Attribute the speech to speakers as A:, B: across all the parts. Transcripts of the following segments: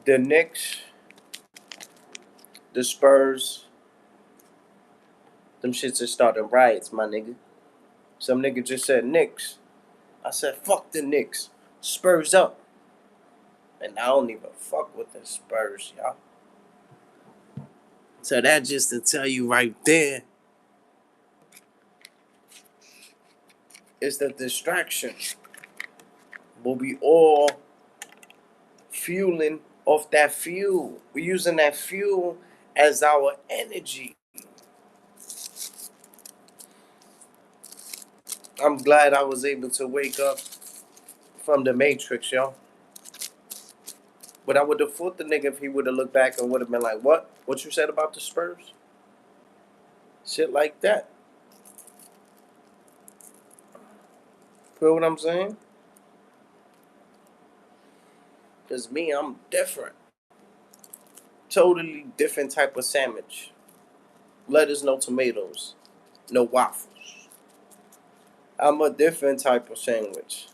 A: The Knicks, the Spurs, them shits are starting riots, my nigga. Some nigga just said Knicks. I said, fuck the Knicks. Spurs up. And I don't even fuck with the Spurs, y'all. So that just to tell you right there is the distraction. But we all fueling off that fuel. We're using that fuel as our energy. I'm glad I was able to wake up from the Matrix, y'all. But I would have fought the nigga if he would have looked back and would have been like, what? What you said about the Spurs? Shit like that. Feel what I'm saying? Because me, I'm different. Totally different type of sandwich. Lettuce, no tomatoes. No waffles. I'm a different type of sandwich.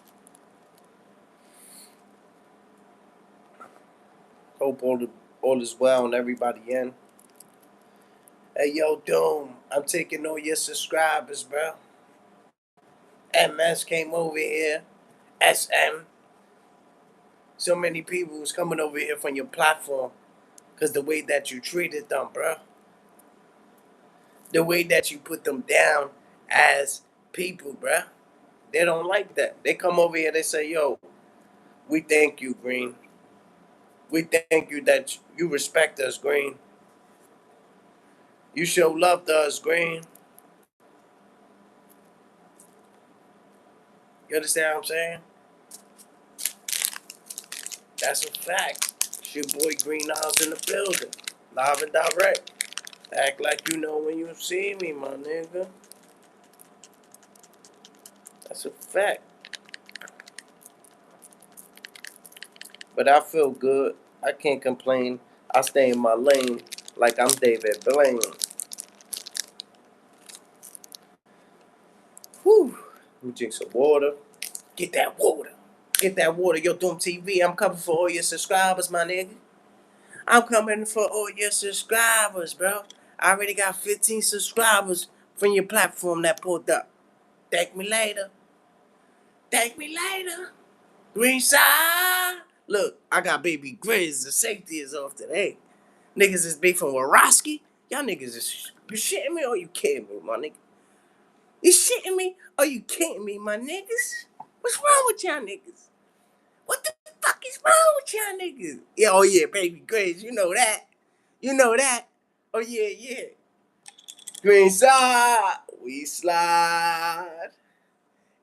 A: Hope all is well and everybody in. Hey, yo, Doom, I'm taking all your subscribers, bro. MS came over here. SM. So many people was coming over here from your platform because the way that you treated them, bro. The way that you put them down as people, bro. They don't like that. They come over here, they say, yo, we thank you, Green. We thank you that you respect us, Green. You show love to us, Green. You understand what I'm saying? That's a fact. It's your boy Green Eyes in the building. Live and direct. Act like you know when you see me, my nigga. That's a fact. But I feel good. I can't complain. I stay in my lane like I'm David Blaine. Whew. Let me drink some water. Get that water. Get that water. Yo, Doom TV. I'm coming for all your subscribers, my nigga. I'm coming for all your subscribers, bro. I already got 15 subscribers from your platform that pulled up. Thank me later. Thank me later. Green side. Look, I got baby Grizz. The safety is off today. Niggas is beefing with Roski. Y'all niggas is you shitting me or you kidding me, my nigga? You shitting me or you kidding me, my niggas? What's wrong with y'all niggas? What the fuck is wrong with y'all niggas? Yeah, oh yeah, baby Grizz, you know that. You know that. Oh yeah, yeah. Green side, we slide.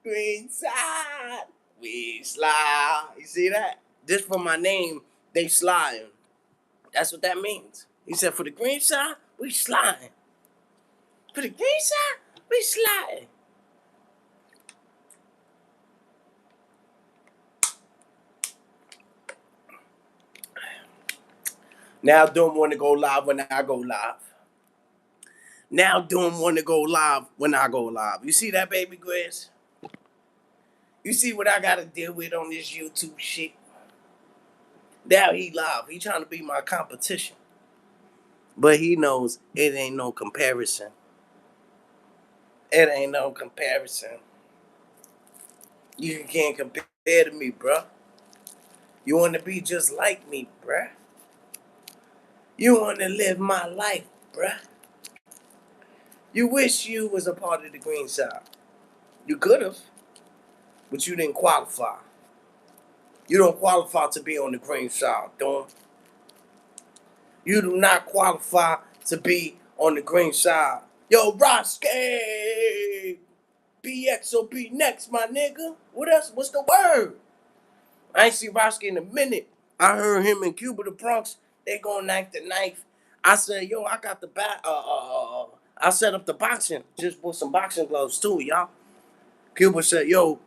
A: Green side, we slide. You see that? Just for my name, they sliding. That's what that means. He said, for the green side, we sliding. For the green side, we sliding. Now don't want to go live when I go live. Now don't want to go live when I go live. You see that, baby Grizz? You see what I got to deal with on this YouTube shit? Now he live. He trying to be my competition. But he knows it ain't no comparison. It ain't no comparison. You can't compare to me, bruh. You want to be just like me, bruh. You want to live my life, bruh. You wish you was a part of the green side. You could have, but you didn't qualify. You don't qualify to be on the green side, don't. You do not qualify to be on the green side. Yo, Roski! BXOB next, my nigga. What else? What's the word? I ain't see Roski in a minute. I heard him in Cuba the Bronx. They going knife to knife. I said, yo, I got the bat. I set up the boxing. Just bought some boxing gloves too, y'all. Cuba said, yo,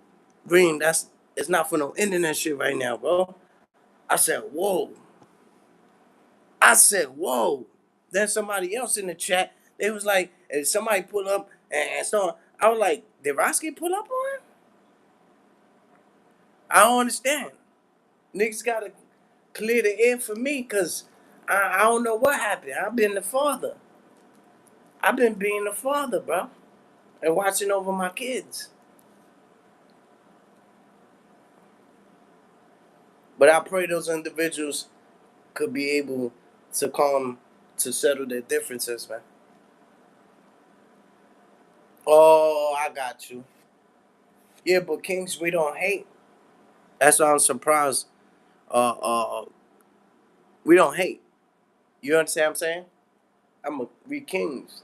A: Green, it's not for no internet shit right now, bro. I said, whoa. I said, whoa. Then somebody else in the chat, they was like, and somebody pull up and so I was like, did Roski pull up on? I don't understand. Niggas gotta clear the air for me, because I don't know what happened. I've been the father. I've been being the father, bro, and watching over my kids. But I pray those individuals could be able to come to settle their differences, man. Oh, I got you. Yeah, but kings, we don't hate. That's why I'm surprised. Uh, uh, we don't hate. You understand what I'm saying? We kings.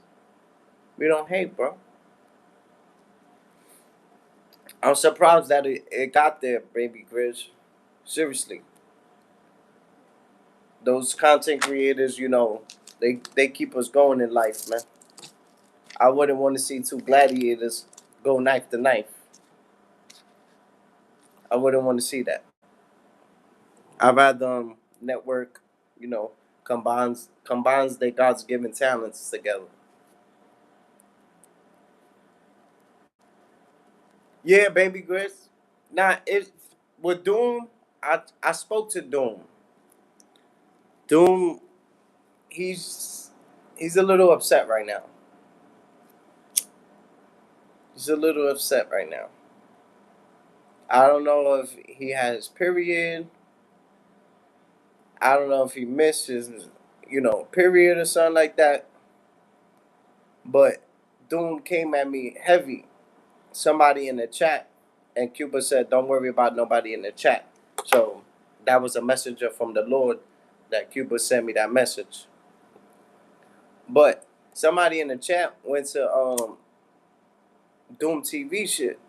A: We don't hate, bro. I'm surprised that it got there, baby Grizz. Seriously, those content creators, they keep us going in life, man. I wouldn't want to see two gladiators go knife to knife. I wouldn't want to see that. I'd rather network, you know, combines their God's given talents together. Yeah, baby Grizz. Now it with Doom, I spoke to Doom. Doom, he's he's a little upset right now. He's a little upset right now. I don't know if he had his period. I don't know if he missed his, period or something like that. But Doom came at me heavy. Somebody in the chat, and Cuba said, "Don't worry about nobody in the chat." So that was a messenger from the Lord that Cuba sent me that message. But somebody in the chat went to Doom TV shit,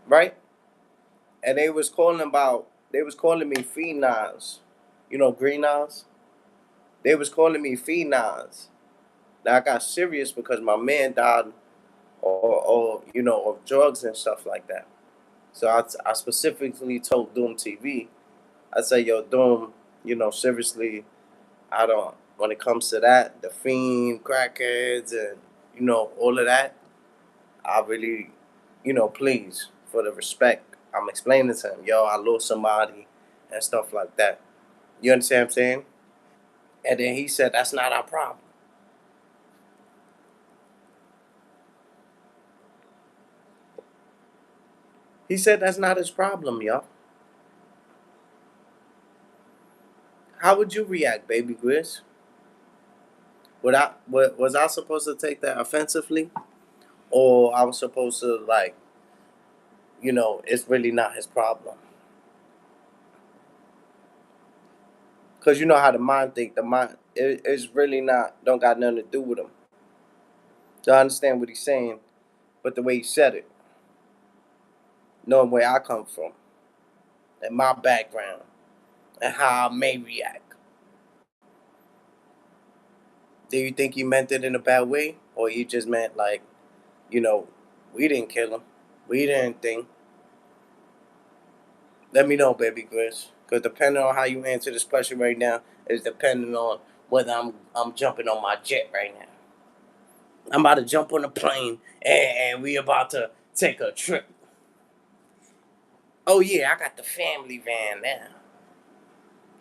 A: right? And they was calling me Phenoz. You know, Green Nas? They was calling me Phenoz. Now I got serious because my man died or of drugs and stuff like that. So I specifically told Doom TV, I said, yo, Doom, seriously, I don't, when it comes to that, the fiend, crackheads, and, all of that, I really, please, for the respect, I'm explaining to him, yo, I lost somebody and stuff like that. You understand what I'm saying? And then he said, that's not our problem. He said that's not his problem, y'all. How would you react, baby Grizz? Was I supposed to take that offensively? Or I was supposed to it's really not his problem. Cause you know how the mind think. The mind it's really not don't got nothing to do with him. So I understand what he's saying, but the way he said it, knowing where I come from and my background and how I may react. Do you think he meant it in a bad way? Or he just meant you know, we didn't kill him. We didn't think. Let me know, baby Chris. Because depending on how you answer this question right now is depending on whether I'm jumping on my jet right now. I'm about to jump on a plane and we about to take a trip. Oh yeah, I got the family van now.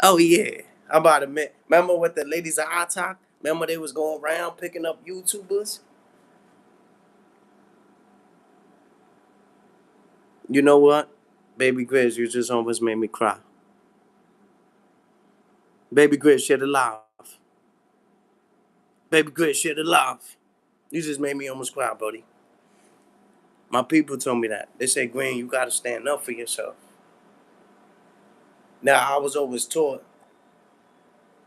A: Oh yeah. I'm about to remember what the ladies of Atok? Remember they was going around picking up YouTubers? You know what? Baby Grizz, you just almost made me cry. Baby Grizz, share the love. Baby Grizz, share the love. You just made me almost cry, buddy. My people told me that. They said, Green, you gotta stand up for yourself. Now I was always taught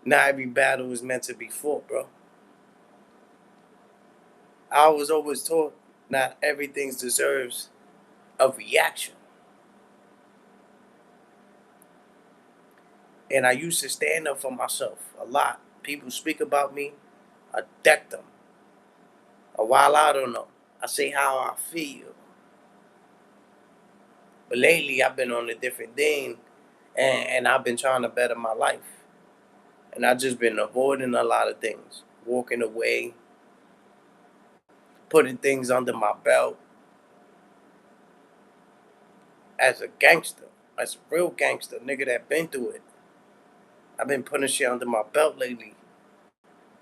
A: not every battle is meant to be fought, bro. I was always taught not everything deserves a reaction. And I used to stand up for myself a lot. People speak about me, I deck them. A while I don't know. I say how I feel. But lately I've been on a different thing and I've been trying to better my life. And I've just been avoiding a lot of things. Walking away, putting things under my belt as a gangster, as a real gangster, nigga that been through it. I've been putting shit under my belt lately,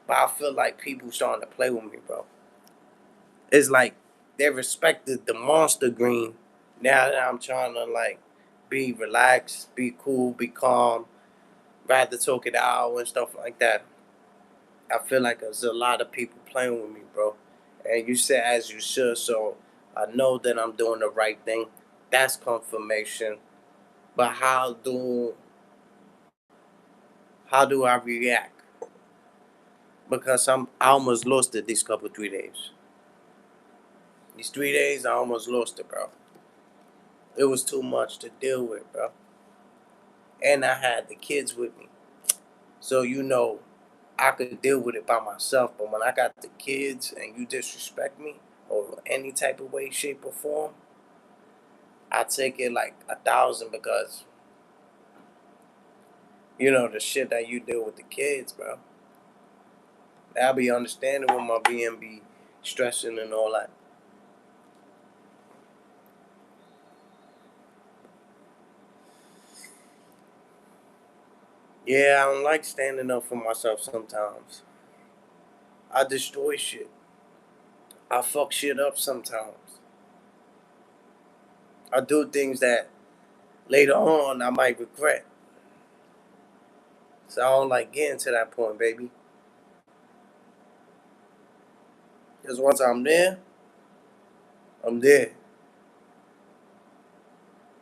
A: but I feel like people starting to play with me, bro. It's like they respected the monster green. Now that I'm trying to like be relaxed, be cool, be calm, rather talk it out and stuff like that. I feel like there's a lot of people playing with me, bro. And you said as you should, so I know that I'm doing the right thing. That's confirmation. But how do I react? Because I almost lost it these couple 3 days. These 3 days I almost lost it, bro. It was too much to deal with, bro. And I had the kids with me. So I could deal with it by myself. But when I got the kids and you disrespect me or any type of way, shape, or form, I take it like 1,000 because the shit that you deal with the kids, bro. I'll be understanding when my BM be stressing and all that. Yeah, I don't like standing up for myself sometimes. I destroy shit. I fuck shit up sometimes. I do things that later on I might regret. So I don't like getting to that point, baby. Because once I'm there, I'm there.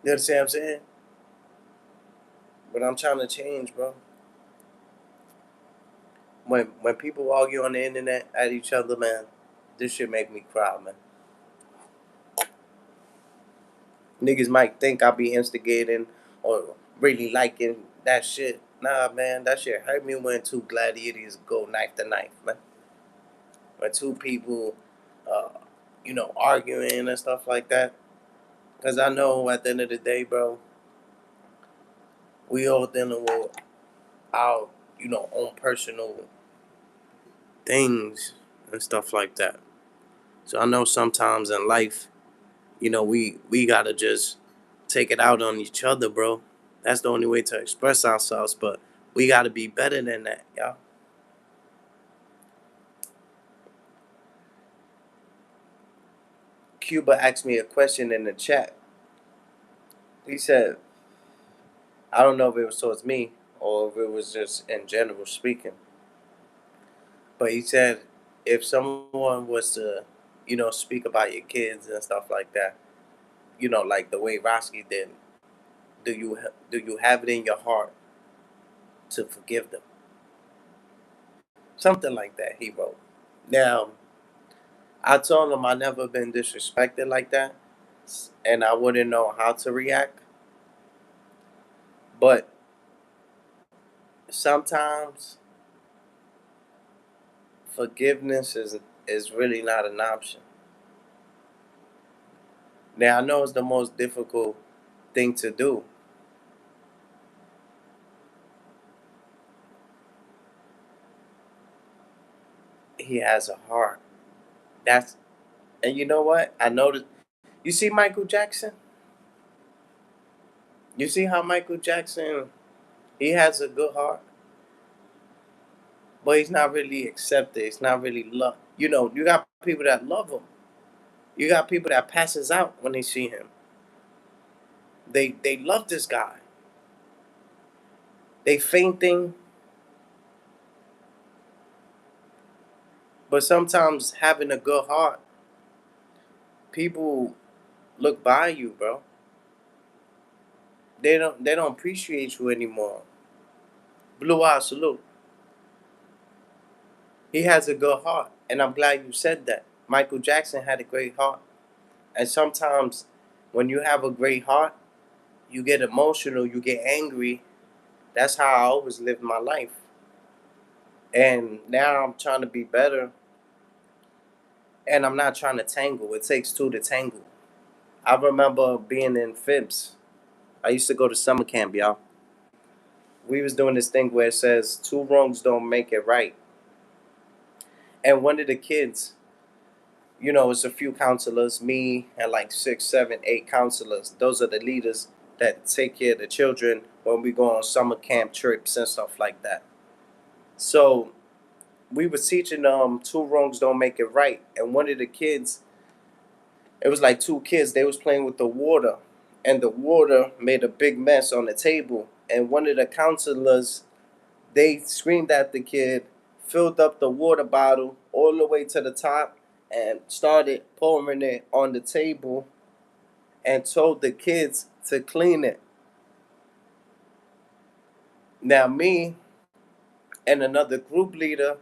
A: You understand what I'm saying? But I'm trying to change, bro. When people argue on the internet at each other, man, this shit make me cry, man. Niggas might think I be instigating or really liking that shit. Nah, man, that shit hurt me when two gladiators go knife to knife, man. When two people, uh, arguing and stuff like that. Cause I know at the end of the day, bro, we all dealing with our, own personal things and stuff like that. So I know sometimes in life, we gotta just take it out on each other, bro. That's the only way to express ourselves, but we gotta be better than that, y'all. Cuba asked me a question in the chat. He said, I don't know if it was towards me or if it was just in general speaking, but he said if someone was to, speak about your kids and stuff like that, like the way Roski did, do you have it in your heart to forgive them? Something like that, he wrote. Now, I told him I never been disrespected like that, and I wouldn't know how to react. But sometimes forgiveness is really not an option. Now I know it's the most difficult thing to do. He has a heart. That's and you know what? I noticed. You see Michael Jackson. You see how Michael Jackson he has a good heart, but he's not really accepted. He's not really loved. You got people that love him. You got people that passes out when they see him. They love this guy. They fainting, but sometimes having a good heart, people look by you, bro. They don't appreciate you anymore. Blue Eye salute. He has a good heart, and I'm glad you said that. Michael Jackson had a great heart, and sometimes when you have a great heart, you get emotional, you get angry. That's how I always lived my life, and now I'm trying to be better, and I'm not trying to tangle. It takes two to tangle. I remember being in Fibs. I used to go to summer camp, y'all. We was doing this thing where it says two wrongs don't make it right. And one of the kids, it's a few counselors, me and like 6, 7, 8 counselors. Those are the leaders that take care of the children when we go on summer camp trips and stuff like that. So we was teaching two wrongs don't make it right, and one of the kids, it was like two kids, they was playing with the water, and the water made a big mess on the table, and one of the counselors, they screamed at the kid, filled up the water bottle all the way to the top, and started pouring it on the table, and told the kids to clean it. Now me and another group leader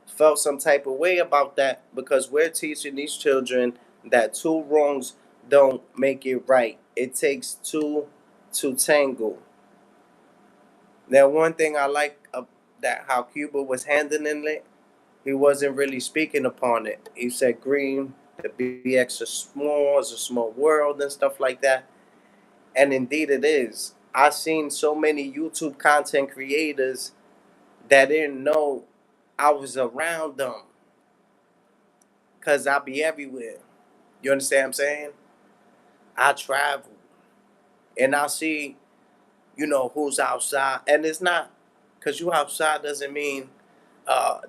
A: felt some type of way about that because we're teaching these children that two wrongs don't make it right. It takes two to tangle. Now, one thing I like that how Cuba was handling it, he wasn't really speaking upon it. He said, "Green, the BX is small, it's a small world and stuff like that," and indeed it is. I've seen so many YouTube content creators that didn't know I was around them because I be everywhere. You understand what I'm saying? I travel and I see, who's outside. And it's not because you outside doesn't mean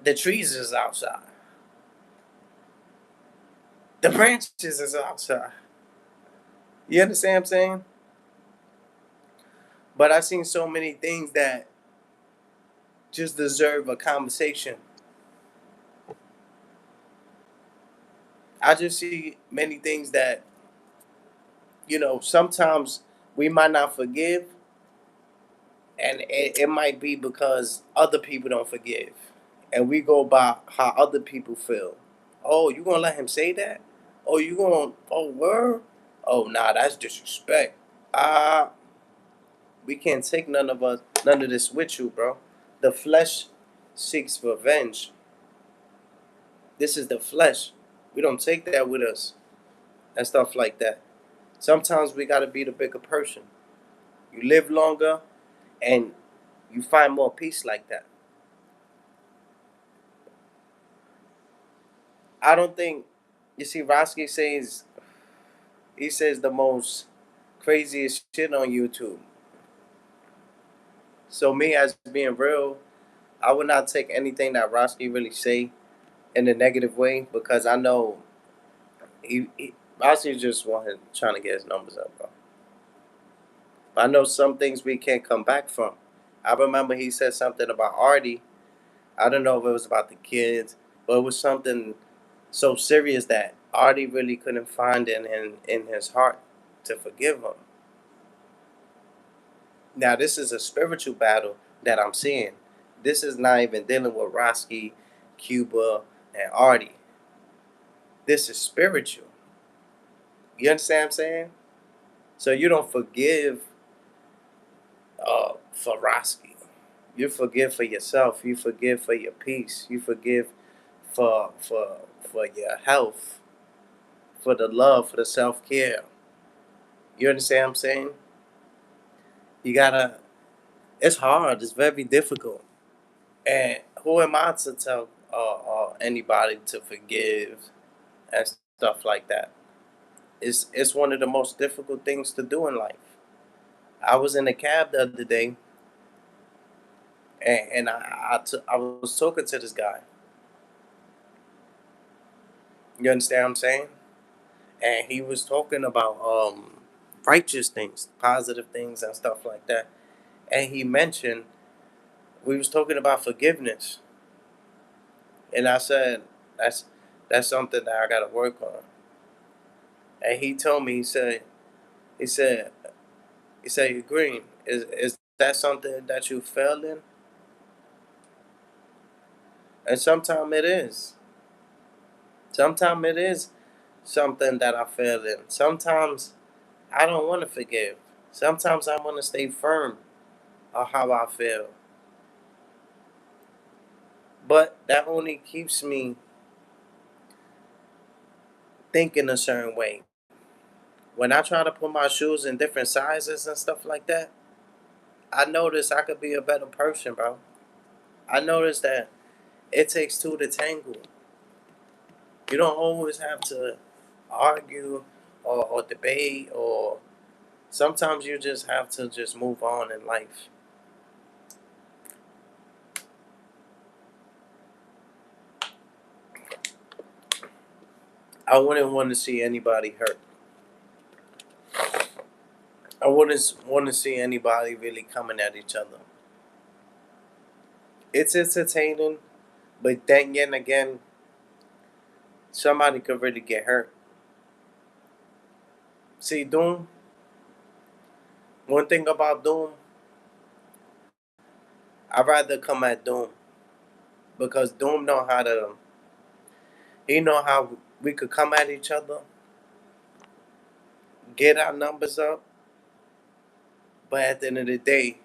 A: the trees is outside. The branches is outside. You understand what I'm saying? But I've seen so many things that just deserve a conversation. I just see many things that, sometimes we might not forgive, and it might be because other people don't forgive, and we go by how other people feel. Oh, you gonna let him say that? Oh, you gonna, oh, word? Oh, nah, that's disrespect. uh we can't take none of this with you, bro. The flesh seeks revenge. This is the flesh. We don't take that with us and stuff like that. Sometimes we gotta be the bigger person. You live longer and you find more peace like that. I don't think, you see, Roski says, he says the most craziest shit on YouTube. So me, as being real, I would not take anything that Roski really say in a negative way because I know Roski just wanted trying to get his numbers up, bro. I know some things we can't come back from. I remember he said something about Artie. I don't know if it was about the kids, but it was something so serious that Artie really couldn't find in his heart to forgive him. Now this is a spiritual battle that I'm seeing. This is not even dealing with Roski, Cuba, and Artie. This is spiritual. You understand what I'm saying? So you don't forgive for Roski. You forgive for yourself. You forgive for your peace. You forgive for your health, for the love, for the self care. You understand what I'm saying? You gotta. It's hard. It's very difficult. And who am I to tell anybody to forgive and stuff like that? It's one of the most difficult things to do in life. I was in a cab the other day, and I was talking to this guy. You understand what I'm saying? And he was talking about righteous things, positive things, and stuff like that. And he mentioned we was talking about forgiveness, and I said that's something that I got to work on. And he told me he said he said Green, is that something that you failed in? And sometimes it is. Sometimes it is something that I failed in. Sometimes I don't want to forgive. Sometimes I want to stay firm on how I feel. But that only keeps me thinking a certain way. When I try to put my shoes in different sizes and stuff like that, I notice I could be a better person, bro. I notice that it takes two to tangle. You don't always have to argue or debate or Sometimes you just have to just move on in life. I wouldn't want to see anybody hurt. I wouldn't want to see anybody really coming at each other. It's entertaining, but then again, somebody could really get hurt. See, Doom, one thing about Doom, I'd rather come at Doom because Doom know how to, he know how we could come at each other, get our numbers up, but at the end of the day,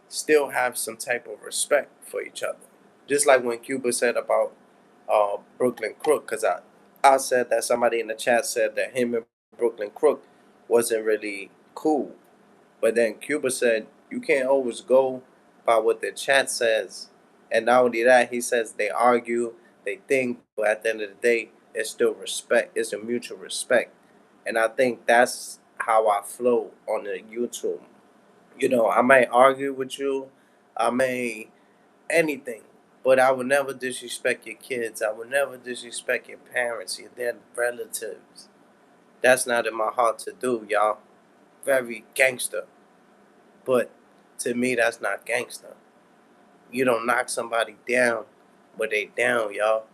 A: still have some type of respect for each other. Just like when Cuba said about Brooklyn Crook, because I said that somebody in the chat said that him and Brooklyn Crook wasn't really cool. But then Cuba said you can't always go by what the chat says. And not only that, he says they argue, they think, but at the end of the day, it's still respect. It's a mutual respect. And I think that's how I flow on the YouTube. You know, I may argue with you, I may anything, but I would never disrespect your kids. I would never disrespect your parents, your dead relatives. That's not in my heart to do, y'all. Very gangster. But to me, that's not gangster. You don't knock somebody down but they down, y'all.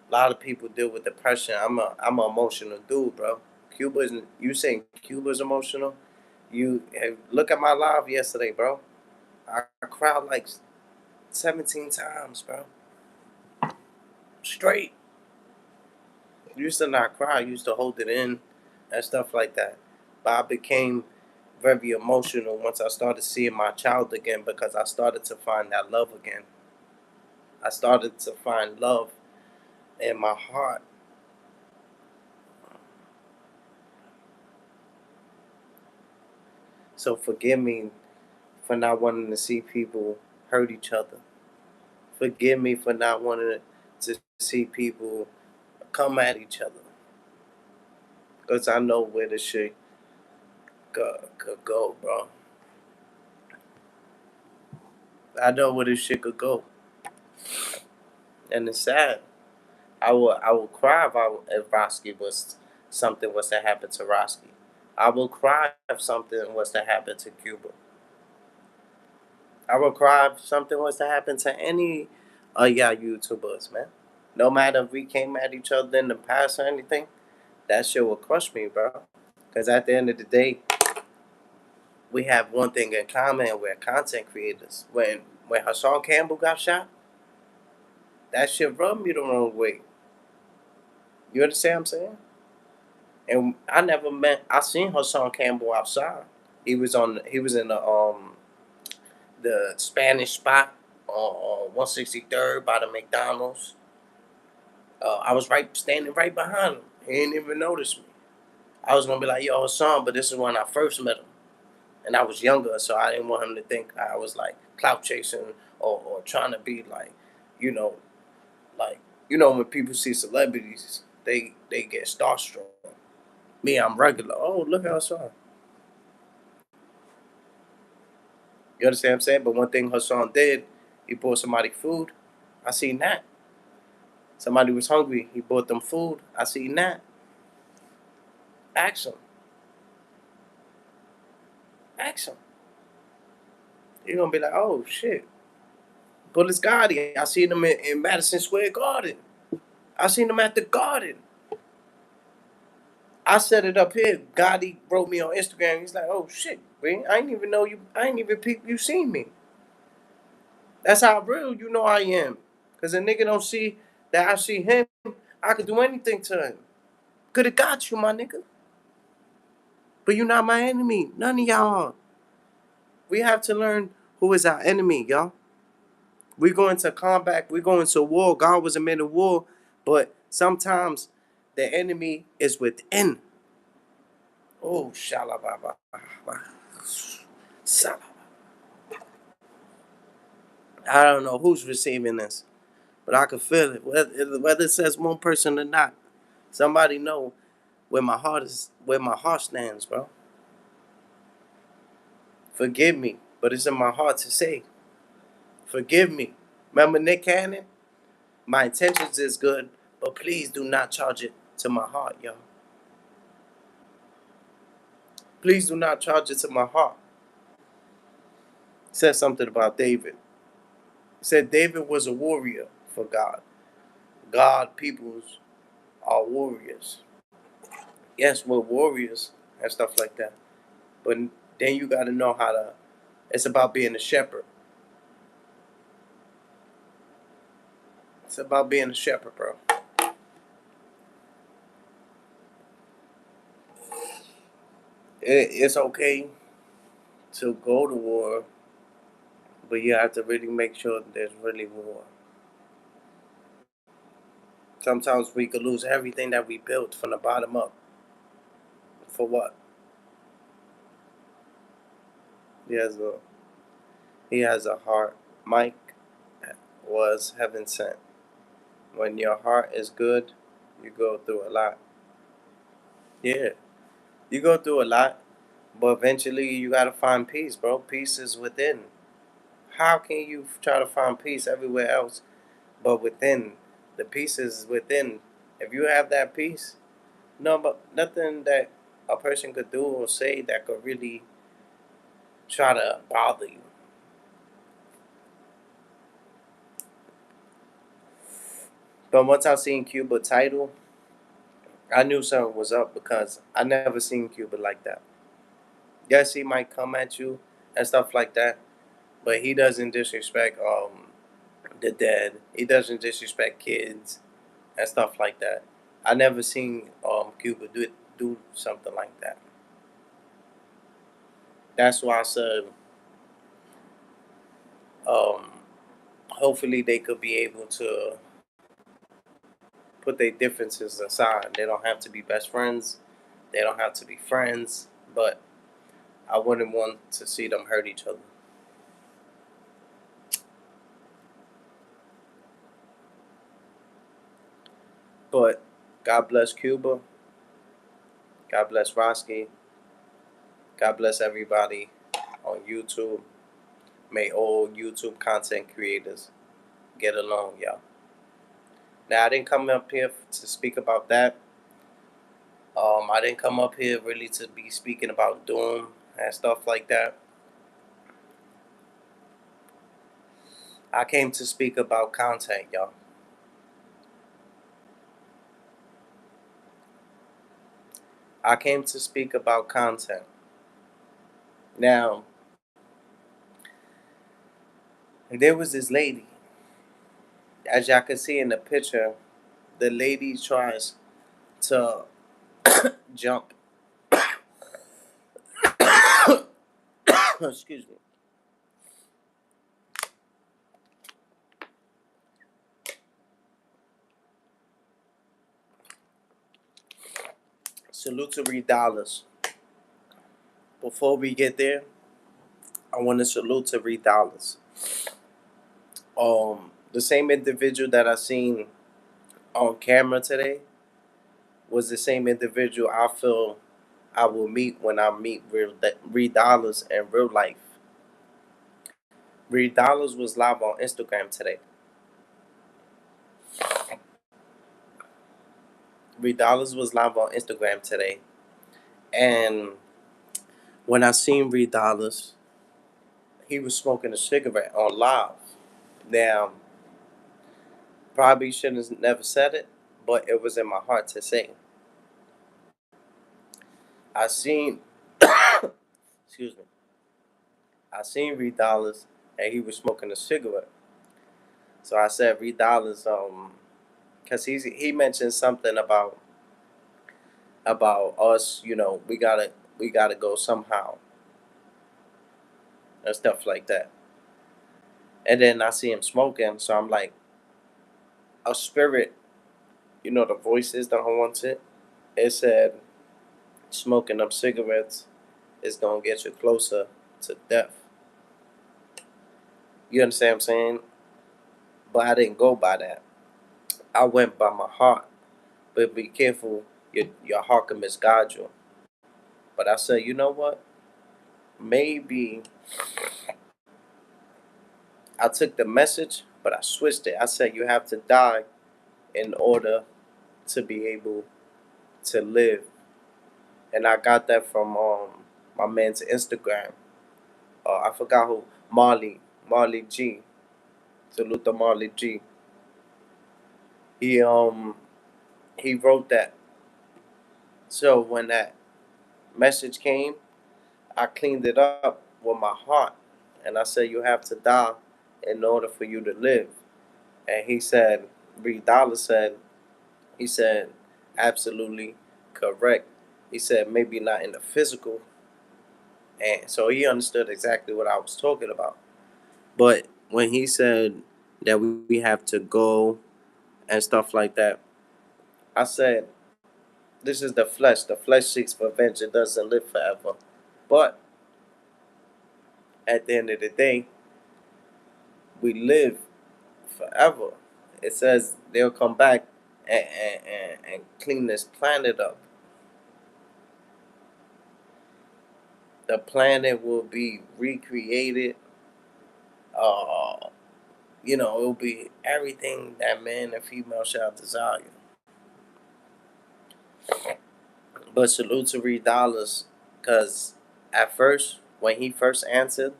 A: A lot of people deal with depression. I'm an emotional dude, bro. Cuba's you saying Cuba's emotional? You look at my live yesterday, bro. I cried like 17 times, bro. Straight. Used to not cry. Used to hold it in and stuff like that. But I became very emotional once I started seeing my child again because I started to find that love again. I started to find love in my heart. So forgive me for not wanting to see people hurt each other. Forgive me for not wanting to see people come at each other. Because I know where the shit could go, bro. I know where this shit could go. And it's sad. I will cry if Roski was something was to happen to Roski. I will cry if something was to happen to Cuba. I would cry if something was to happen to any of y'all YouTubers, man. No matter if we came at each other in the past or anything, that shit would crush me, bro. Because at the end of the day, we have one thing in common. We're content creators. When Hassan Campbell got shot, that shit rubbed me the wrong way. You understand what I'm saying? And I never met. I seen Hassan Campbell outside. He was on. He was in the Spanish spot on 163rd by the McDonald's. I was standing right behind him. He didn't even notice me. I was gonna be like, "Yo, Hassan," but this is when I first met him, and I was younger, so I didn't want him to think I was like clout chasing or trying to be like, you know, like when people see celebrities, they get starstruck. Me, I'm regular. Oh, look how Hassan. You understand what I'm saying? But one thing Hassan did, he bought somebody food. I seen that. Somebody was hungry. He bought them food. I seen that. Ask him. Ask him. You're gonna be like, oh shit. Bullets Gotti. I seen him in Madison Square Garden. I seen him at the Garden. I set it up here. Gotti wrote me on Instagram. He's like, oh shit, man. I ain't even know you. I ain't even peep you seen me. That's how real you know I am. Cause a nigga don't see that I see him. I could do anything to him. Could have got you, my nigga. But you're not my enemy. None of y'all. We have to learn who is our enemy, y'all. We go into combat. We go into war. God was made of war, but sometimes the enemy is within. Oh, shalababa. I don't know who's receiving this, but I can feel it. Whether it says one person or not, somebody know where my heart stands, bro. Forgive me, but it's in my heart to say, forgive me. Remember Nick Cannon? My intentions is good, but please do not charge it to my heart, y'all. Please do not charge it to my heart. It said something about David. It said David was a warrior for God. God peoples are warriors. Yes, we're warriors and stuff like that. But then you got to know how to. It's about being a shepherd. It's about being a shepherd, bro. It's okay to go to war, but you have to really make sure that there's really war. Sometimes we could lose everything that we built from the bottom up. For what? He has a he has a heart. Mike was heaven sent. When your heart is good, you go through a lot. Yeah, you go through a lot, but eventually you gotta find peace, bro. Peace is within. How can you try to find peace everywhere else, but within? The peace is within. If you have that peace, no, but nothing that a person could do or say that could really try to bother you. But once I seen Cuba title, I knew something was up because I never seen Cuba like that. Yes, he might come at you and stuff like that, but he doesn't disrespect the dead. He doesn't disrespect kids and stuff like that. I never seen Cuba do something like that. That's why I said um, hopefully they could be able to put their differences aside. They don't have to be best friends. They don't have to be friends. But I wouldn't want to see them hurt each other. But God bless Cuba. God bless Roski. God bless everybody on YouTube. May all YouTube content creators get along, y'all. Now, I didn't come up here to speak about that. I didn't come up here really to be speaking about Doom and stuff like that. I came to speak about content, y'all. I came to speak about content. Now, there was this lady. As y'all can see in the picture, the lady tries to jump. Excuse me. Salute to Reed Dollars. Before we get there, I want to salute to Reed Dollars. The same individual that I seen on camera today was the same individual I feel I will meet when I meet Reed Dollars in real life. Reed Dollars was live on Instagram today. Reed Dollars was live on Instagram today. And when I seen Reed Dollars, he was smoking a cigarette on live. Now, probably shouldn't have never said it, but it was in my heart to say. I seen, excuse me, I seen Reed Dollars and he was smoking a cigarette. So I said, Reed Dollars, cause he mentioned something about us, we gotta go somehow and stuff like that. And then I see him smoking, so I'm like, a spirit, the voices that haunts it. It said, smoking them cigarettes is gonna get you closer to death. You understand what I'm saying? But I didn't go by that. I went by my heart. But be careful, your heart can misguide you. But I said, you know what? maybe I took the message, but I switched it. I said you have to die in order to be able to live, and I got that from my man's Instagram. I forgot who, Marley G. Salute to Marley G. He he wrote that. So when that message came, I cleaned it up with my heart, and I said you have to die in order for you to live. And he said, Reed Dollar said, he said, absolutely correct. He said maybe not in the physical, and so he understood exactly what I was talking about. But when he said that we have to go and stuff like that, I said, this is the flesh. The flesh seeks revenge. It doesn't live forever. But at the end of the day, we live forever. It says they'll come back and clean this planet up. The planet will be recreated. Uh, it will be everything that man and female shall desire. But salute to Reed Dollars, because at first, when he first answered,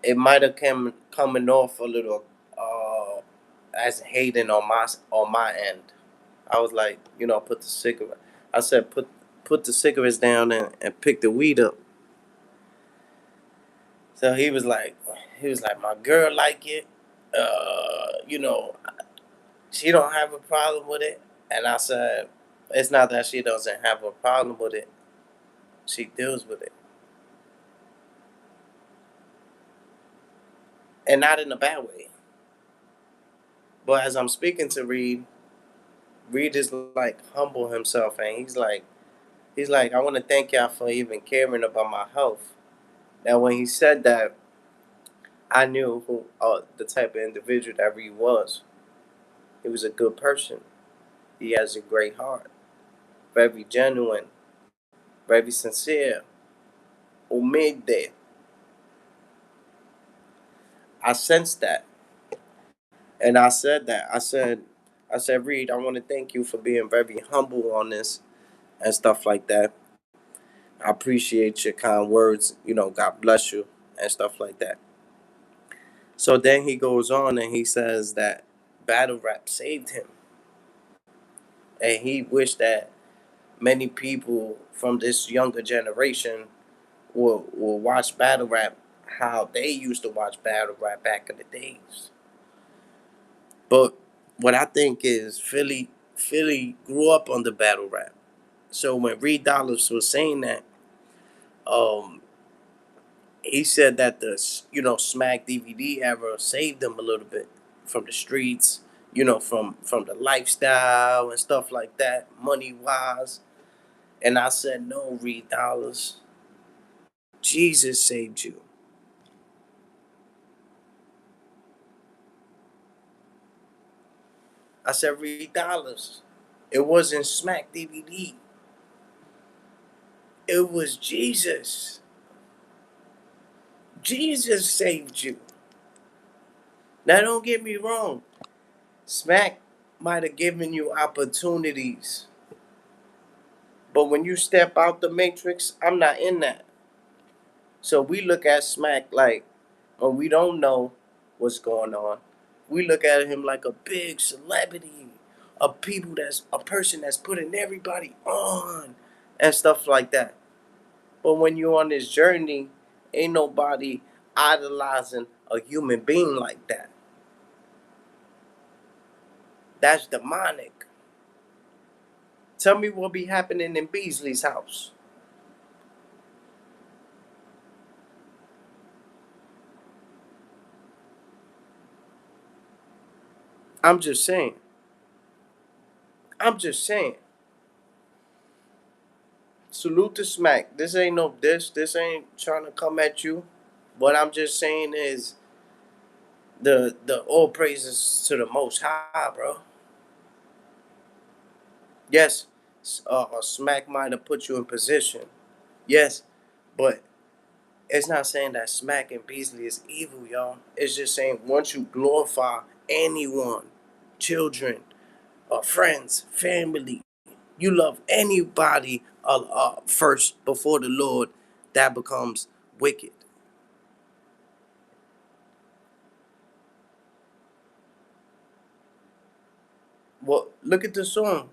A: it might have come coming off a little as hating on my end. I was like, put the cigarette. I said, put the cigarettes down and pick the weed up. So he was like, my girl like it. She don't have a problem with it. And I said, it's not that she doesn't have a problem with it. She deals with it, and not in a bad way. But as I'm speaking to Reed, Reed is like humble himself, and he's like, I want to thank y'all for even caring about my health. Now, when he said that, I knew who the type of individual that Reed was. He was a good person. He has a great heart, very genuine, very sincere, humilde. I sensed that, and I said that. I said, Reed, I want to thank you for being very humble on this and stuff like that. I appreciate your kind words. God bless you and stuff like that. So then he goes on and he says that battle rap saved him, and he wished that many people from this younger generation will watch battle rap how they used to watch battle rap back in the days. But what I think is Philly grew up on the battle rap. So when Reed Dollars was saying that, um, he said that the Smack DVD era saved them a little bit from the streets, from the lifestyle and stuff like that, money wise. And I said, no, Reed Dollars, Jesus saved you. I said, Reed Dollars, it wasn't Smack DVD, it was Jesus. Jesus saved you. Now, don't get me wrong, Smack might have given you opportunities, but when you step out the matrix, I'm not in that. So we look at Smack like when we don't know what's going on, we look at him like a big celebrity, a person that's putting everybody on and stuff like that. But when you're on this journey, ain't nobody idolizing a human being like that. That's demonic. Tell me what be happening in Beasley's house. I'm just saying. I'm just saying. Salute to Smack. This ain't no dish. This ain't trying to come at you. What I'm just saying is the all praises to the Most High, bro. Yes, Smack might have put you in position. Yes, But it's not saying that Smack and Beasley is evil, y'all. It's just saying once you glorify anyone, children, friends, family, you love anybody first before the Lord, that becomes wicked. Well, look at the song.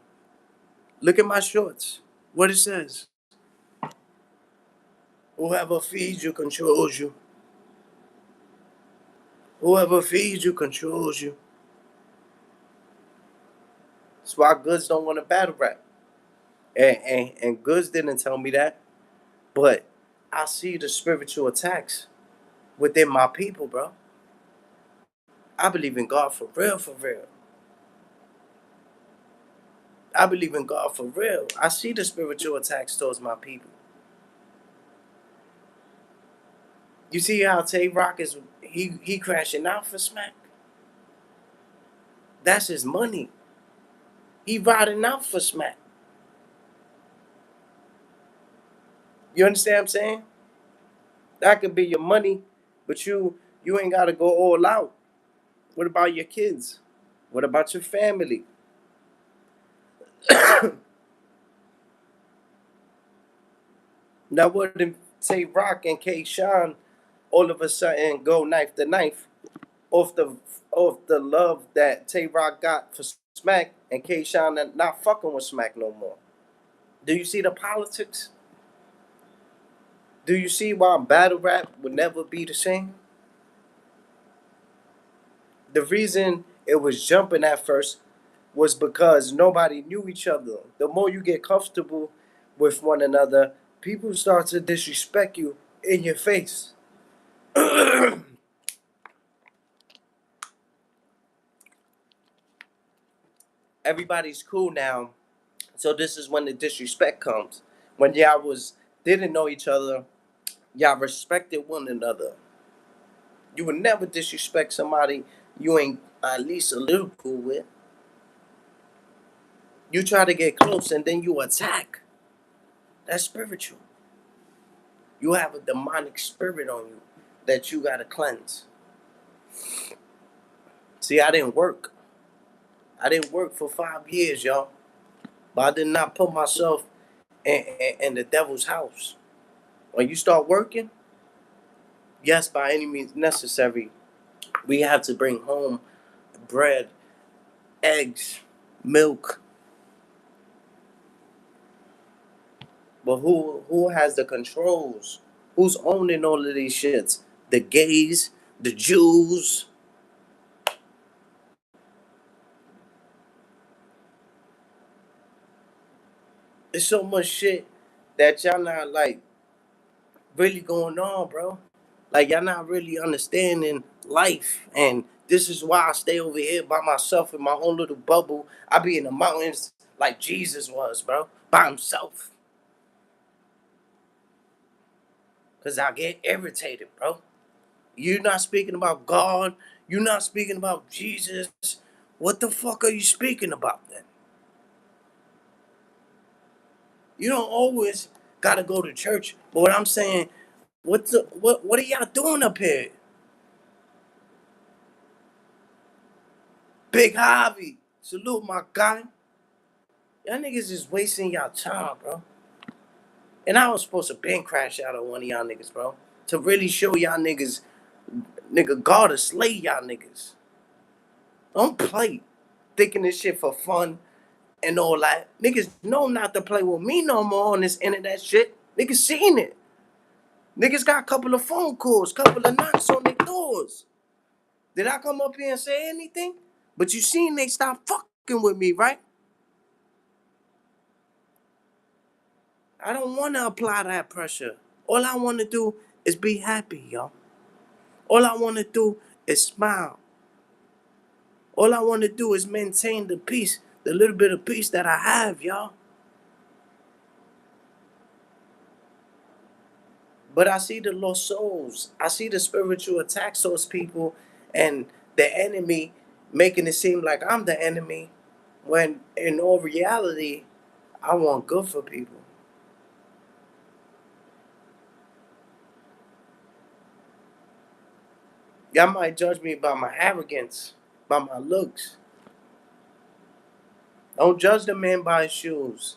A: Look at my shorts. What it says. Whoever feeds you controls you. Whoever feeds you controls you. That's why Goods don't want to battle rap. And Goods didn't tell me that. But I see the spiritual attacks within my people, bro. I believe in God for real, for real. I believe in God for real. I see the spiritual attacks towards my people. You see how Tay Rock is he crashing out for Smack? That's his money. He riding out for Smack. You understand what I'm saying? That could be your money, but you ain't gotta go all out. What about your kids? What about your family? Now wouldn't Tay Rock and K Sean all of a sudden go knife to knife off the love that Tay Rock got for Smack and K Sean not fucking with Smack no more? Do you see the politics? Do you see why battle rap would never be the same? The reason it was jumping at first was because nobody knew each other. The more you get comfortable with one another, people start to disrespect you in your face. Everybody's cool now, so this is when the disrespect comes. When y'all was didn't know each other, y'all respected one another. You would never disrespect somebody you ain't at least a little cool with. You try to get close and then you attack. That's spiritual. You have a demonic spirit on you that you gotta cleanse. See, I didn't work. I didn't work for 5 years, y'all. But I did not put myself in the devil's house. When you start working, yes, by any means necessary, we have to bring home bread, eggs, milk. But who has the controls? Who's owning all of these shits? The gays, the Jews. There's so much shit that y'all not like really going on, bro. Like y'all not really understanding life, and this is why I stay over here by myself in my own little bubble. I be in the mountains like Jesus was, bro, by himself. Cause I get irritated, bro. You're not speaking about God. You're not speaking about Jesus. What the fuck are you speaking about then? You don't always gotta go to church. But what I'm saying, what are y'all doing up here? Big Javi, salute my guy. Y'all niggas is wasting y'all time, bro. And I was supposed to been crash out on one of y'all niggas, bro. To really show y'all niggas, nigga, God to slay y'all niggas. Don't play. Thinking this shit for fun and all that. Niggas know not to play with me no more on this internet shit. Niggas seen it. Niggas got a couple of phone calls, couple of knocks on their doors. Did I come up here and say anything? But you seen they stop fucking with me, right? I don't want to apply that pressure. All I want to do is be happy, y'all. All I want to do is smile. All I want to do is maintain the peace, the little bit of peace that I have, y'all. But I see the lost souls. I see the spiritual attacks towards people and the enemy making it seem like I'm the enemy when in all reality, I want good for people. Y'all might judge me by my arrogance, by my looks. Don't judge the man by his shoes.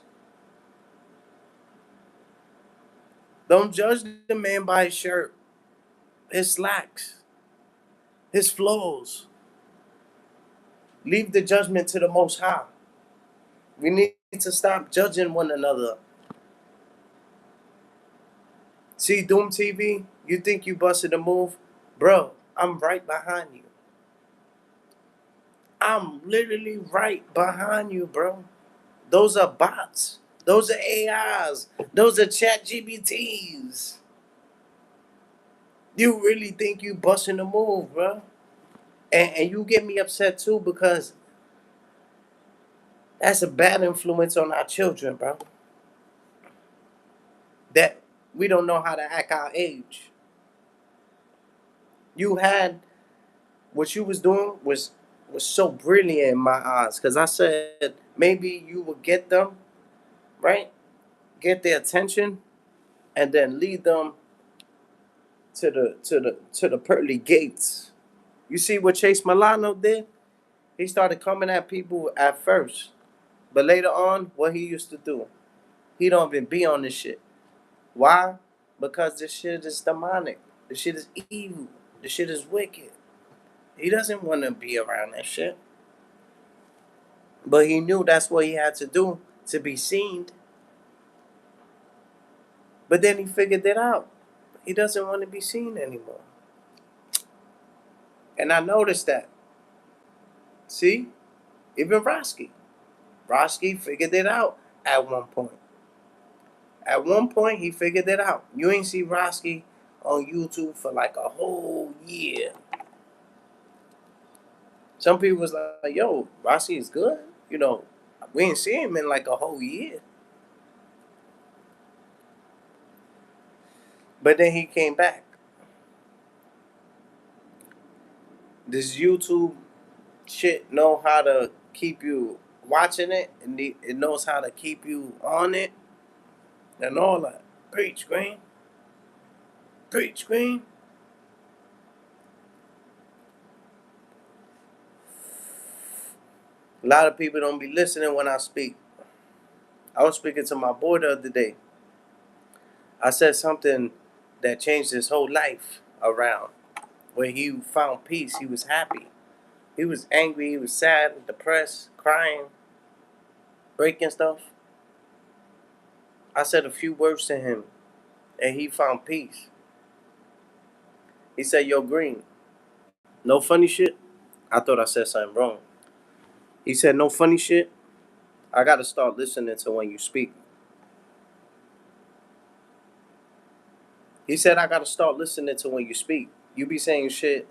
A: Don't judge the man by his shirt, his slacks, his flows. Leave the judgment to the Most High. We need to stop judging one another. See, Doom TV, you think you busted a move? Bro, I'm right behind you. I'm literally right behind you, bro. Those are bots. Those are AIs. Those are chat GBTs. You really think you busting a move, bro? And you get me upset too because that's a bad influence on our children, bro. That we don't know how to act our age. You had what you was doing was so brilliant in my eyes because I said maybe you would get them right, get their attention, and then lead them to the pearly gates. You see what Chase Milano did? He started coming at people at first, but later on, what he used to do, he don't even be on this shit. Why? Because this shit is demonic. This shit is evil. This shit is wicked. He doesn't want to be around that shit. But he knew that's what he had to do to be seen. But then he figured it out. He doesn't want to be seen anymore. And I noticed that. See? Even Roski. Roski figured it out at one point. At one point, he figured it out. You ain't see Roski on YouTube for like a whole year. Some people was like, yo, Roski is good. You know, we ain't see him in like a whole year. But then he came back. This YouTube shit know how to keep you watching it, and it knows how to keep you on it, and all that. Preach, Green. Preach, Green. A lot of people don't be listening when I speak. I was speaking to my boy the other day. I said something that changed his whole life around. Where he found peace, he was happy. He was angry, he was sad, depressed, crying, breaking stuff. I said a few words to him, and he found peace. He said, "Yo, Green, no funny shit." I thought I said something wrong. He said, "No funny shit. I gotta start listening to when you speak." He said, "I gotta start listening to when you speak. You be saying shit,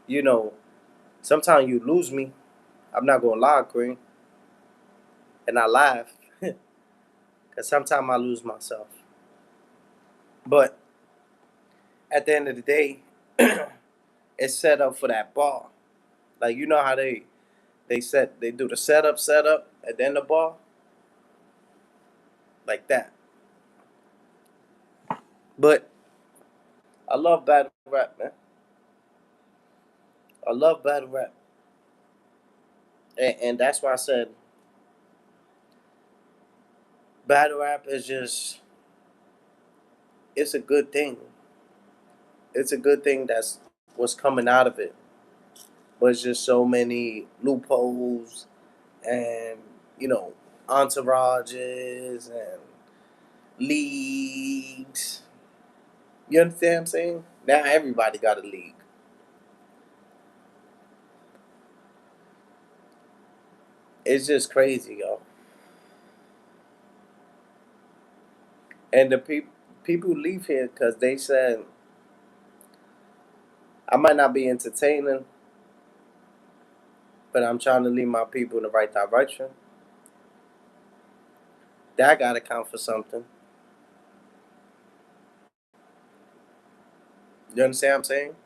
A: you know, sometimes you lose me. I'm not gonna lie, Green." And I laugh, because sometimes I lose myself. But at the end of the day, it's set up for that ball. Like, you know how they do the setup, and then the ball? Like that. But I love battle rap, man. I love battle rap. And that's why I said battle rap is just, it's a good thing. It's a good thing that's what's coming out of it. But it's just so many loopholes and, you know, entourages and leagues. You understand what I'm saying? Now everybody got a league. It's just crazy, yo. And the people leave here because they said I might not be entertaining, but I'm trying to lead my people in the right direction. That gotta count for something. You understand what I'm saying?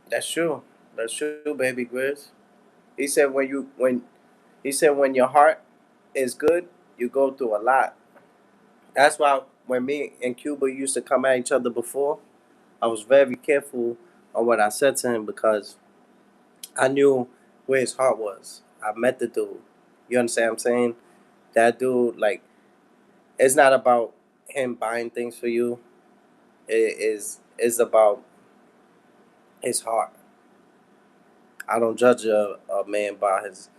A: That's true. That's true, baby Grizz. He said when your heart is good, you go through a lot. That's why when me and Cuba used to come at each other before, I was very careful on what I said to him because I knew where his heart was. I met the dude. You understand what I'm saying? That dude, like, it's not about him buying things for you. It is about his heart. I don't judge a man by his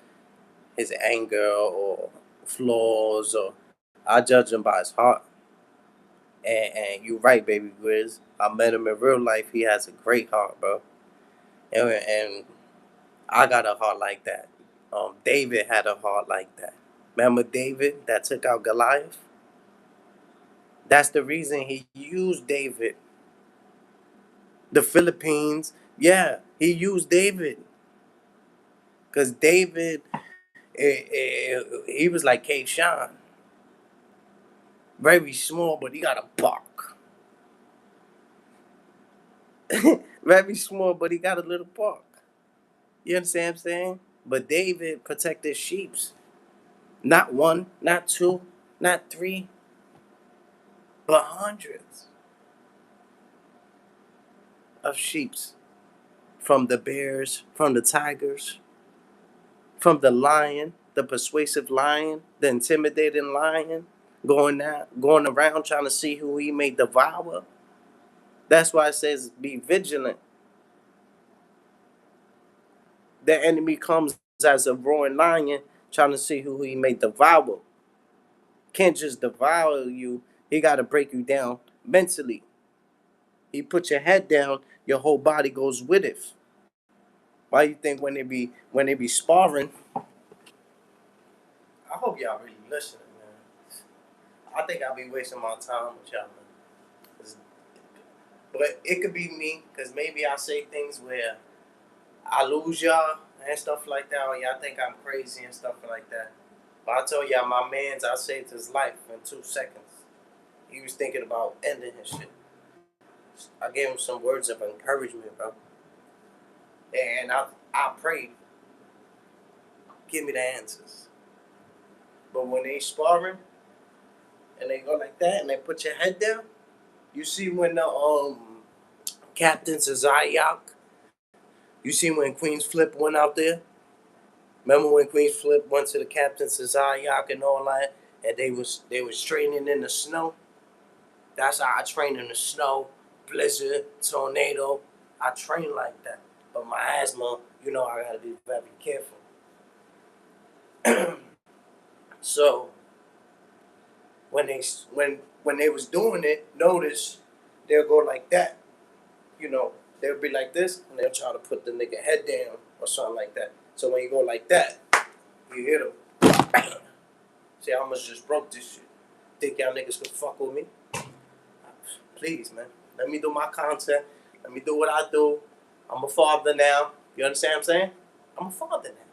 A: anger or flaws, or I judge him by his heart. And you're right, baby Grizz. I met him in real life. He has a great heart, bro. And I got a heart like that. David had a heart like that. Remember David that took out Goliath? That's the reason he used David. The Philippines, yeah, he used David. Because David, he was like K. Sean. Very small, but he got a bark. Very small, but he got a little bark. You understand what I'm saying? But David protected sheeps. Not one, not two, not three, but hundreds of sheeps. From the bears, from the tigers, from the lion, the persuasive lion, the intimidating lion, going around trying to see who he may devour. That's why it says be vigilant. The enemy comes as a roaring lion trying to see who he may devour. Can't just devour you, he gotta break you down mentally. He put your head down, your whole body goes with it. Why you think when they be sparring? I hope y'all really listening, man. I think I'll be wasting my time with y'all, man. But it could be me, because maybe I say things where I lose y'all and stuff like that, or y'all think I'm crazy and stuff like that. But I told y'all, my man's, I saved his life in 2 seconds. He was thinking about ending his shit. I gave him some words of encouragement, bro. And I prayed, give me the answers. But when they sparring and they go like that and they put your head down, you see when the Captain Zayak, you see when Queen's Flip went out there? Remember when Queen's Flip went to the Captain Zayak and all that, and they was training in the snow? That's how I train in the snow, blizzard, tornado. I train like that. But my asthma, I gotta be very careful. So when they was doing it, notice they'll go like that. They'll be like this, and they'll try to put the nigga head down or something like that. So when you go like that, you hit him. Bam. See, I almost just broke this shit. Think y'all niggas could fuck with me? Please, man. Let me do my content. Let me do what I do. I'm a father now. You understand what I'm saying? I'm a father now.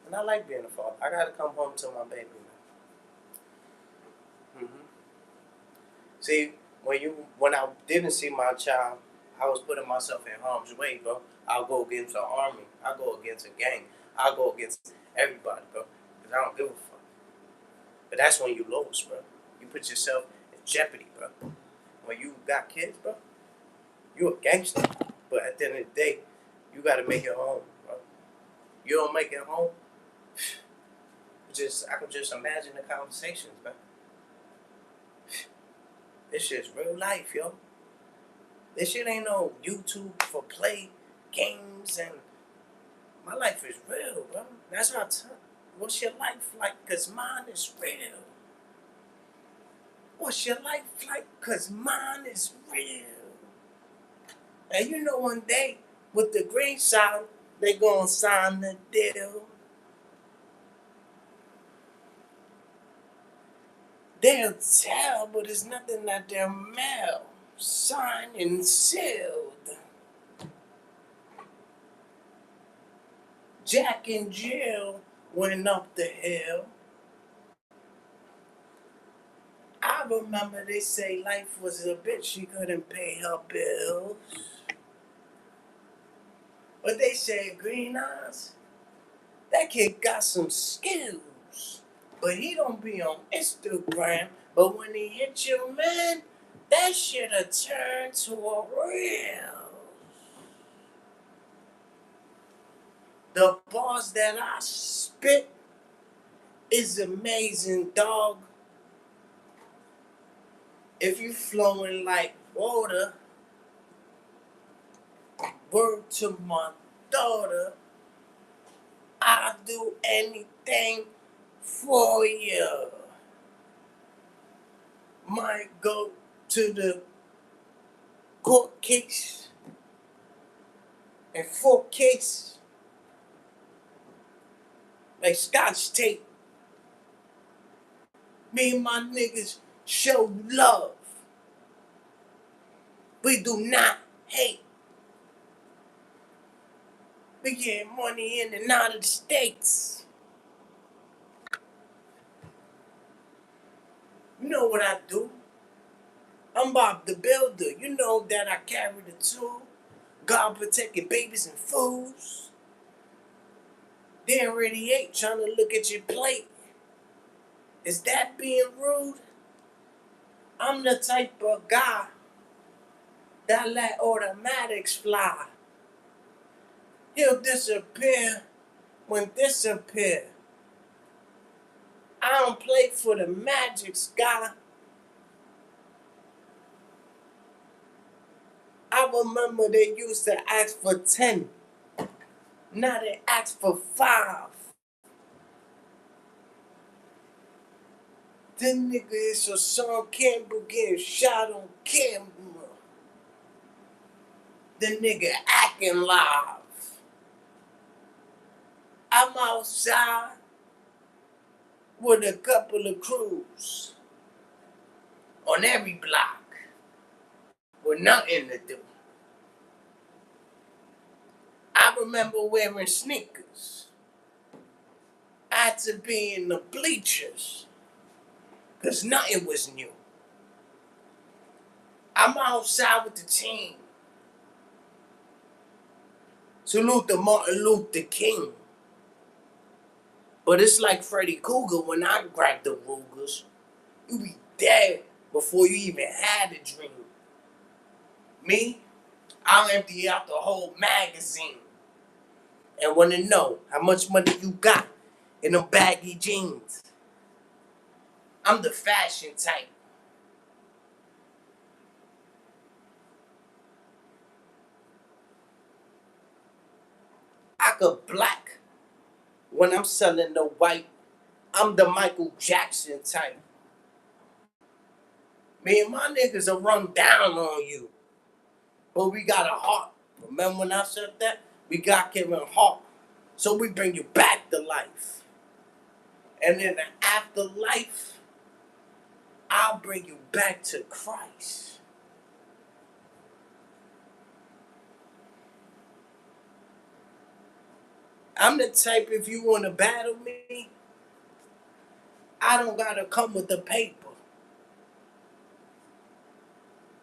A: And I like being a father. I gotta come home to my baby now. See, when I didn't see my child, I was putting myself in harm's way, bro. I'll go against the army. I'll go against a gang. I'll go against everybody, bro. Because I don't give a fuck. But that's when you lose, bro. You put yourself in jeopardy, bro. When you got kids, bro, you a gangster. But at the end of the day, you gotta make it home, bro. You don't make it home, I can just imagine the conversations, man. This shit's real life, yo. This shit ain't no YouTube for play games, and my life is real, bro. That's what I tell. What's your life like? Cause mine is real. What's your life like? Cause mine is real. And one day, with the green sign, they gonna sign the deal. They'll tell, but it's nothing that they'll mail. Signed and sealed. Jack and Jill went up the hill. I remember they say life was a bitch, she couldn't pay her bills. But they say Green Eyes, that kid got some skills. But he don't be on Instagram. But when he hit you, man, That should have turned to a real. The bars that I spit is amazing, dog. If you flowing like water, word to my daughter, I'll do anything for you. Might go to the court case and full case like Scotch tape. Me and my niggas show love. We do not hate. We get money in and out of the States. You know what I do? I'm Bob the Builder. You know that I carry the tool. God protecting babies and fools. They already ate trying to look at your plate. Is that being rude? I'm the type of guy that let automatics fly. He'll disappear when disappear. I don't play for the magic sky. I remember they used to ask for 10. Now they ask for 5. This nigga is a Sean Campbell getting shot on camera. The nigga acting live. I'm outside with a couple of crews on every block with nothing to do. I remember wearing sneakers. I had to be in the bleachers because nothing was new. I'm outside with the team. Salute to Martin Luther King. But it's like Freddy Krueger when I grab the Rugers. You be dead before you even had a dream. Me, I'll empty out the whole magazine and want to know how much money you got in them baggy jeans. I'm the fashion type. I could black when I'm selling the white. I'm the Michael Jackson type. Me and my niggas will run down on you. But we got a heart. Remember when I said that? We got Kevin Hart. So we bring you back to life. And in the afterlife, I'll bring you back to Christ. I'm the type, if you want to battle me, I don't got to come with the paper.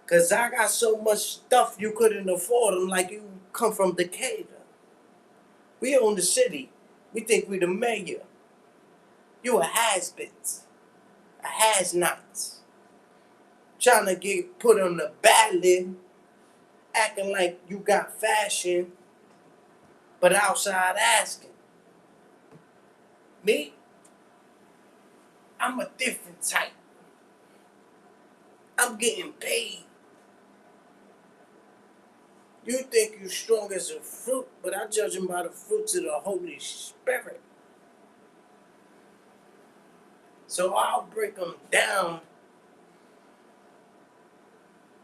A: Because I got so much stuff you couldn't afford them like you come from Decatur. We own the city. We think we the mayor. You a has-beens. A has-nots. Trying to get put on the ballot, acting like you got fashion, but outside asking. Me, I'm a different type. I'm getting paid. You think you strong as a fruit, but I judge them by the fruits of the Holy Spirit. So I'll break them down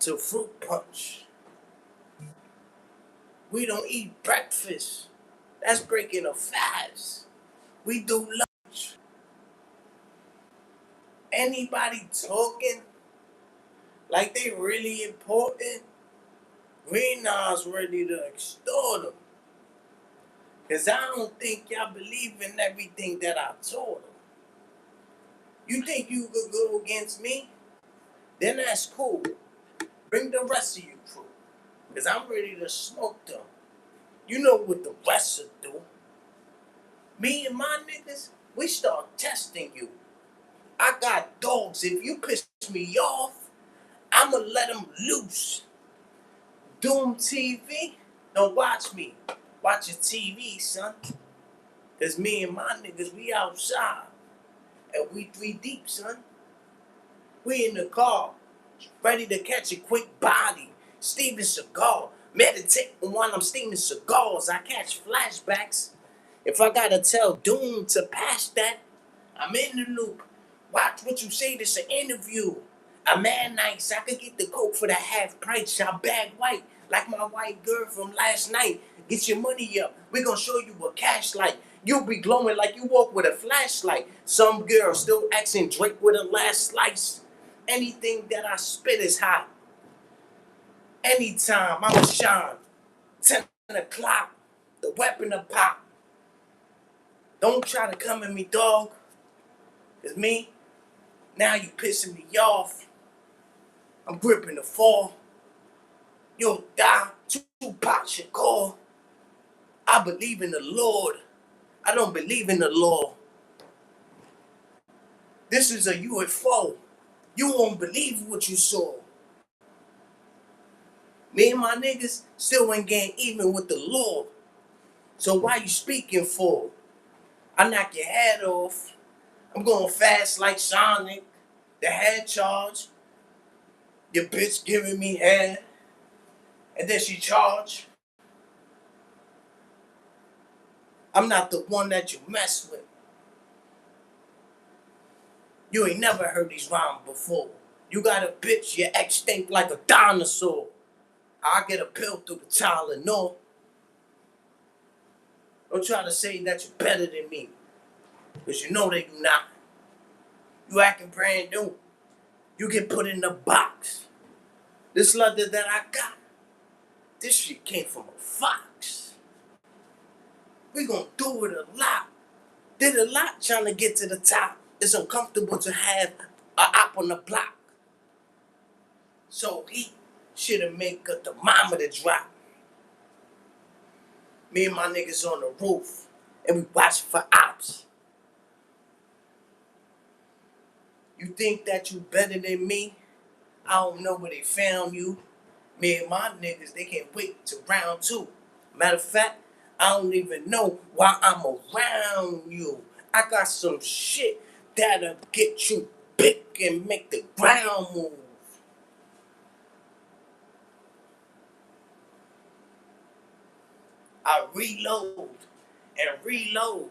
A: to fruit punch. We don't eat breakfast. That's breaking a fast. We do lunch. Anybody talking like they really important, we now's ready to extort them. Because I don't think y'all believe in everything that I told them. You think you could go against me? Then that's cool. Bring the rest of you crew. Because I'm ready to smoke them. You know what the rest will do. Me and my niggas, we start testing you. I got dogs. If you piss me off, I'm I'ma let them loose. Doom TV, don't watch me. Watch your TV, son. Cause me and my niggas, we outside. And we 3 deep, son. We in the car, ready to catch a quick body. Steven Seagal, meditating while I'm steaming cigars. I catch flashbacks. If I gotta tell Doom to pass that, I'm in the loop. Watch what you say, this an interview. A man nice, I could get the coke for the half price. I bag white, like my white girl from last night. Get your money up, we gonna show you a cash light. You'll be glowing like you walk with a flashlight. Some girl still asking Drake with a last slice. Anything that I spit is hot. Anytime I'ma shine. 10 o'clock, the weapon to pop. Don't try to come at me, dog. It's me. Now you pissing me off. I'm gripping the fall. You'll die. Tupac Shakur. I believe in the Lord. I don't believe in the law. This is a UFO. You won't believe what you saw. Me and my niggas still ain't getting even with the law. So why you speaking for? I knock your head off. I'm going fast like Sonic. The head charge. Your bitch giving me head. And then she charge. I'm not the one that you mess with. You ain't never heard these rhymes before. You got a bitch, you're extinct like a dinosaur. I get a pill through the Tylenol. Don't try to say that you're better than me. Because you know that you're not. You acting brand new. You get put in the box. This leather that I got, this shit came from a fox. We gonna do it a lot. Did a lot trying to get to the top. It's uncomfortable to have a op on the block. So he should've make a thermometer drop. Me and my niggas on the roof, and we watching for ops. You think that you better than me? I don't know where they found you. Me and my niggas, they can't wait to round 2. Matter of fact, I don't even know why I'm around you. I got some shit that'll get you big and make the ground move. I reload and reload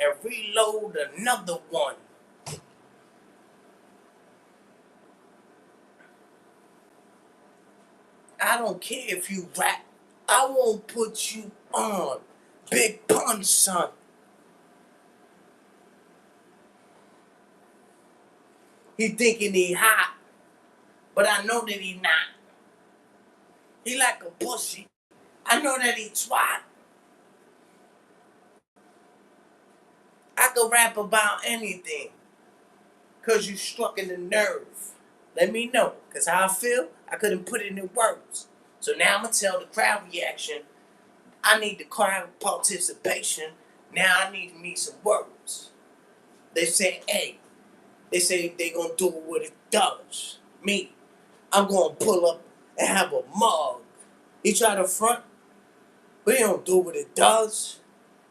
A: and reload another one. I don't care if you rap. I won't put you on. Big pun, son. He thinking he hot, but I know that he not. He like a pussy. I know that he twat. I could rap about anything. Cause you struck in the nerve. Let me know. Cause how I feel, I couldn't put it in words. So now I'm gonna tell the crowd reaction. I need the crowd participation. Now I need me some words. They say, hey. They say they gonna do what it does. Me, I'm gonna pull up and have a mug. He try to front, but he don't do what it does.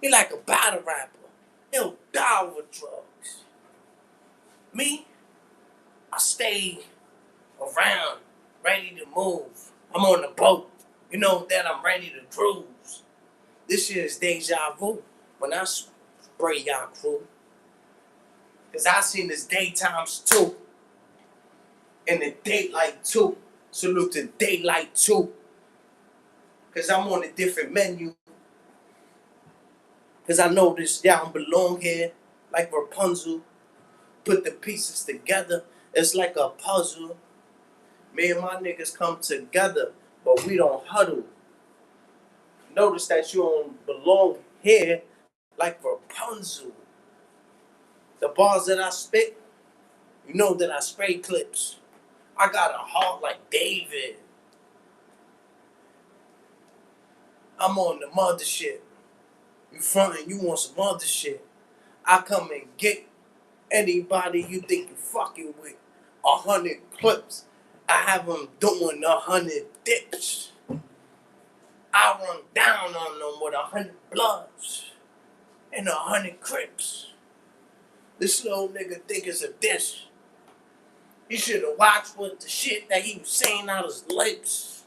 A: He like a battle rapper. He'll die with drugs. Me, I stay around, ready to move. I'm on the boat. You know that I'm ready to cruise. This shit is deja vu when I spray y'all crew. Cause I seen this daytimes too. And the daylight too. Salute to daylight too. Cause I'm on a different menu. Cause I know this y'all don't belong here. Like Rapunzel. Put the pieces together. It's like a puzzle. Me and my niggas come together, but we don't huddle. Notice that you don't belong here like Rapunzel. The bars that I spit, you know that I spray clips. I got a heart like David. I'm on the mother shit. You frontin', you want some other shit. I come and get anybody you think you fucking with. 100 clips. I have them doing 100 dips. I run down on them with 100 bloods and 100 crips. This little nigga think it's a dish. He should have watched what the shit that he was saying out his lips.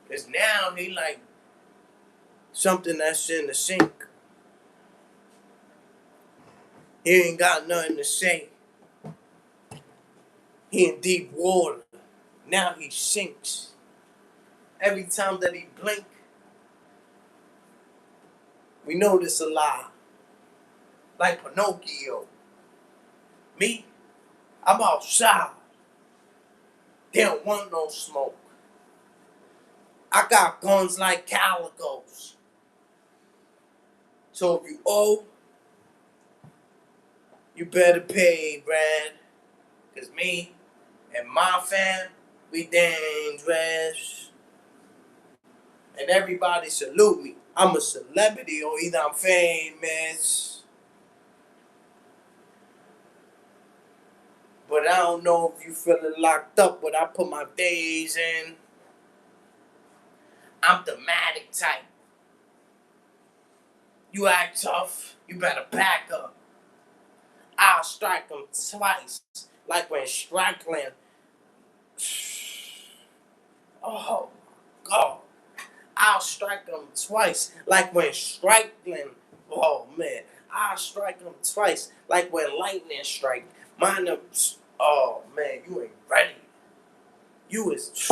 A: Cause now he like something that's in the sink. He ain't got nothing to say. He in deep water. Now he sinks. Every time that he blink, we know this a lie. Like Pinocchio. Me, I'm outside. They don't want no smoke. I got guns like calicos. So if you owe, you better pay, Brad. Cause me and my fam, we dangerous. And everybody salute me. I'm a celebrity or either I'm famous. But I don't know if you feeling locked up, but I put my days in. I'm the Matic type. You act tough, you better back up. I'll strike them twice, like when Strickland. Oh, God. I'll strike them twice, like when Strickland. Oh, man. I'll strike them twice, like when lightning strike. Mine, oh, man, you ain't ready. You is.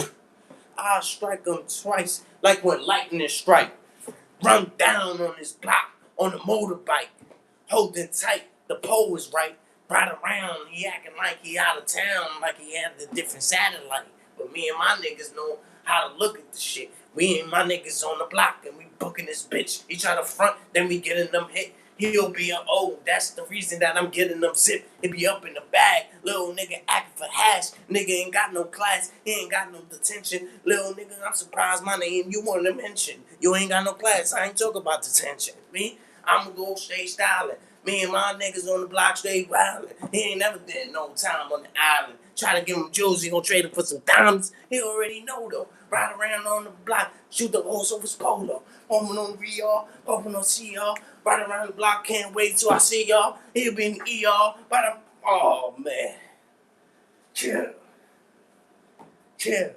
A: I'll strike them twice, like when lightning strike. Run down on his block on a motorbike, holding tight. The pole is right. Right around, he acting like he out of town, like he had a different satellite. But me and my niggas know how to look at the shit. We and my niggas on the block and we booking this bitch. He try to front, then we getting them hit. He'll be a that's the reason that I'm getting them zip. It be up in the bag. Little nigga acting for hash. Nigga ain't got no class. He ain't got no detention. Little nigga, I'm surprised my name you want to mention. You ain't got no class. I ain't talk about detention. Me, I'ma go stay styling. Me and my niggas on the block stay wildin'. He ain't never did no time on the island. Try to give him jewels, he gon' trade him for some diamonds. He already know though. Ride around on the block, shoot the horse over his polo. Hoping on VR, hoping on CR. Ride around the block, can't wait till I see y'all. He'll be in the ER, but I'm, oh man. Chill. Chill.